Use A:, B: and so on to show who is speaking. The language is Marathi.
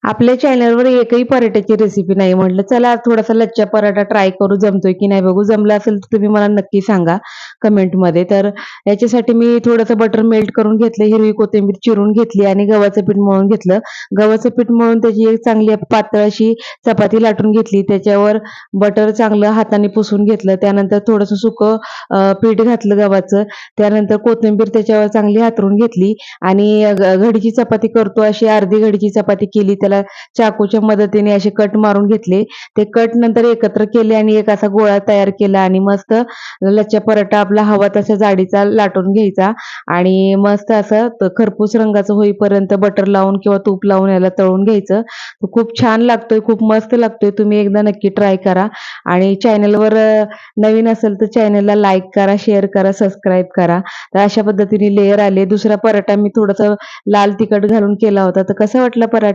A: आपल्या चॅनलवर एकही पराठ्याची रेसिपी नाही. म्हटलं चला थोडासा लच्छा पराठा ट्राय करू, जमतोय की नाही बघू. जमला असेल तर तुम्ही मला नक्की सांगा कमेंटमध्ये. तर याच्यासाठी मी थोडंसं बटर मेल्ट करून घेतलं, हिरवी कोथिंबीर चिरून घेतली आणि गव्हाचं पीठ मळून घेतलं. गव्हाचं पीठ मळून त्याची एक चांगली पातळ अशी चपाती लाटून घेतली. त्याच्यावर बटर चांगलं हाताने पुसून घेतलं. त्यानंतर थोडंसं सुकं पीठ घातलं गव्हाचं. त्यानंतर कोथिंबीर त्याच्यावर चांगली हातरून घेतली आणि घडीची चपाती करतो अशी अर्धी घडीची चपाती केली. त्याला चाकूच्या मदतीने असे कट मारून घेतले. ते कट नंतर एकत्र केले आणि एक असा गोळा तयार केला आणि मस्त लच्छा पराठा आपला हवा तसा जाडीचा लाटून घ्यायचा आणि मस्त असं खरपूस रंगाचं होईपर्यंत बटर लावून किंवा तूप लावून याला तळून घ्यायचं. तो खूप छान लागतोय, खूप मस्त लागतोय. तुम्ही एकदा नक्की ट्राय करा आणि चॅनलवर नवीन असेल तर चॅनलला लाईक करा, शेअर करा, सबस्क्राईब करा. तर अशा पद्धतीने लेयर आले. दुसरा पराठा मी थोडंसं लाल तिखट घालून केला होता. तर कसा वाटला पराठा?